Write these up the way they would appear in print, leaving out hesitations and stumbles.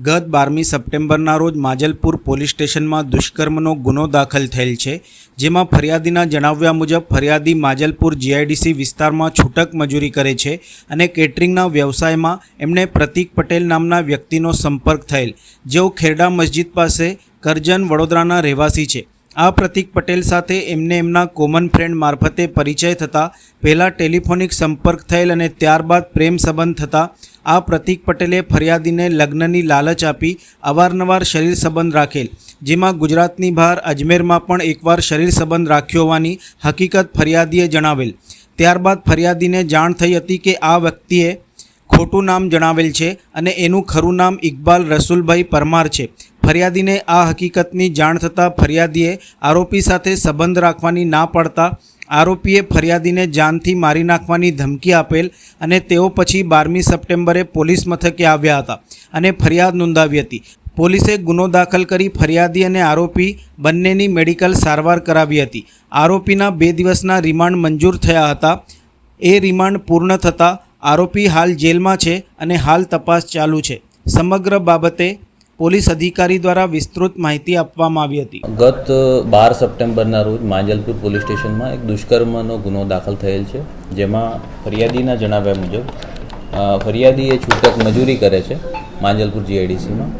ગત 12મી સપ્ટેમ્બરના રોજ માજલપુર પોલીસ સ્ટેશનમાં દુષ્કર્મનો ગુનો દાખલ થયેલ છે, જેમાં ફરિયાદીના જણાવ્યા મુજબ ફરિયાદી માજલપુર જીઆઈડીસી વિસ્તારમાં છૂટક મજૂરી કરે છે અને કેટરિંગના વ્યવસાયમાં એમણે પ્રતિક પટેલ નામના વ્યક્તિનો સંપર્ક થયેલ, જેઓ ખેરડા મસ્જિદ પાસે કરજણ વડોદરાના રહેવાસી છે। આ પ્રતિક પટેલ સાથે એમને એમના કોમન ફ્રેન્ડ મારફતે પરિચય થતાં પહેલાં ટેલિફોનિક સંપર્ક થયેલ અને ત્યારબાદ પ્રેમ સંબંધ થતાં આ પ્રતિક પટેલે ફરિયાદીને લગ્નની લાલચ આપી અવારનવાર શરીર સંબંધ રાખેલ, જેમાં ગુજરાતની બહાર અજમેરમાં પણ એકવાર શરીર સંબંધ રાખ્યો હોવાની હકીકત ફરિયાદીએ જણાવેલ। ત્યારબાદ ફરિયાદીને જાણ થઈ હતી કે આ વ્યક્તિએ ખોટું નામ જણાવેલ છે અને એનું ખરું નામ ઇકબાલ રસુલભાઈ પરમાર છે। ફરિયાદીને આ હકીકતની જાણ થતાં ફરિયાદીએ આરોપી સાથે સંબંધ રાખવાની ના પાડતા આરોપીએ ફરિયાદીને જાનથી મારી નાખવાની ધમકી આપેલ અને તેઓ પછી 12મી સપ્ટેમ્બરે પોલીસ મથકે આવ્યા હતા અને ફરિયાદ નોંધાવી હતી। પોલીસે ગુનો દાખલ કરી ફરિયાદી અને આરોપી બંનેની મેડિકલ સારવાર કરાવી હતી। આરોપીના 2 દિવસના રિમાન્ડ મંજૂર થયા હતા। એ રિમાન્ડ પૂર્ણ થતાં આરોપી હાલ જેલમાં છે અને હાલ તપાસ ચાલુ છે। સમગ્ર બાબતે પોલીસ અધિકારી દ્વારા વિસ્તૃત માહિતી આપવામાં આવી હતી। ગત 12 સપ્ટેમ્બરના રોજ માજલપુર પોલીસ સ્ટેશનમાં એક દુષ્કર્મનો ગુનો દાખલ થયેલ છે, જેમાં ફરિયાદીના જણાવ્યા મુજબ ફરિયાદી એ છૂટક મજૂરી કરે છે માજલપુર જીઆઈડીસીમાં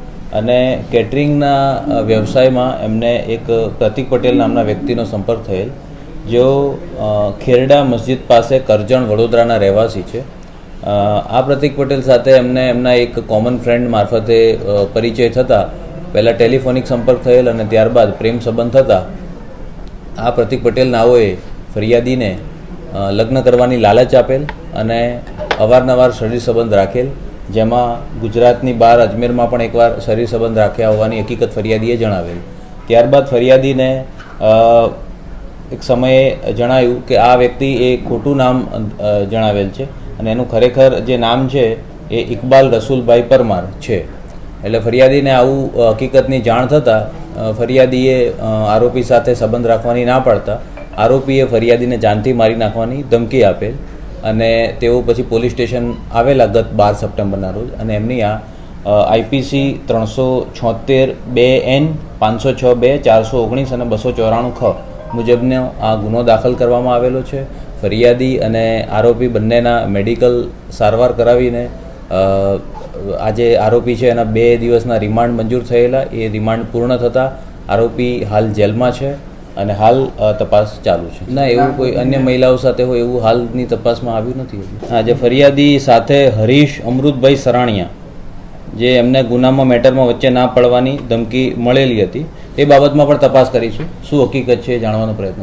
અને કેટરિંગના વ્યવસાયમાં એમને એક પ્રતિક પટેલ નામના વ્યક્તિનો સંપર્ક થયેલ, જેઓ ખેરડા મસ્જિદ પાસે કરજણ વડોદરાના રહેવાસી છે। આ પ્રતિક પટેલ સાથે એમને એમના એક કોમન ફ્રેન્ડ મારફતે પરિચય થતાં પહેલાં ટેલિફોનિક સંપર્ક થયેલ અને ત્યારબાદ પ્રેમ સંબંધ થતાં આ પ્રતિક પટેલ નાઓએ ફરિયાદીને લગ્ન કરવાની લાલચ આપેલ અને અવારનવાર શરીર સંબંધ રાખેલ, જેમાં ગુજરાતની બહાર અજમેરમાં પણ એકવાર શરીર સંબંધ રાખ્યા હોવાની હકીકત ફરિયાદીએ જણાવેલ। ત્યારબાદ ફરિયાદીને એક સમયે જણાયું કે આ વ્યક્તિ એ ખોટું નામ જણાવેલ છે અને એનું ખરેખર જે નામ છે એ ઇકબાલ રસુલભાઈ પરમાર છે। એટલે ફરિયાદીને આવું હકીકતની જાણ થતાં ફરિયાદીએ આરોપી સાથે સંબંધ રાખવાની ના પાડતા આરોપીએ ફરિયાદીને જાનથી મારી નાખવાની ધમકી આપેલ અને તેઓ પછી પોલીસ સ્ટેશન આવેલા ગત 12 સપ્ટેમ્બરના રોજ અને એમની આ આઈપીસી 376(2)N 506(2) 419 અને 294 ખ મુજબનો આ ગુનો દાખલ કરવામાં આવેલો છે। ફરિયાદી અને આરોપી બંનેના મેડિકલ સારવાર કરાવીને આજે આરોપી છે એના 2 દિવસના રિમાન્ડ મંજૂર થયેલા। એ રિમાન્ડ પૂર્ણ થતાં આરોપી હાલ જેલમાં છે અને હાલ તપાસ ચાલુ છે। ના, એવું કોઈ અન્ય મહિલાઓ સાથે હોય એવું હાલની તપાસમાં આવ્યું નથી। આજે ફરિયાદી સાથે હરીશ અમૃતભાઈ સરાણીયા, જે એમને ગુનામાં મેટરમાં વચ્ચે ના પડવાની ધમકી મળેલી હતી, એ બાબતમાં પણ તપાસ કરીશું। શું હકીકત છે એ જાણવાનો પ્રયત્ન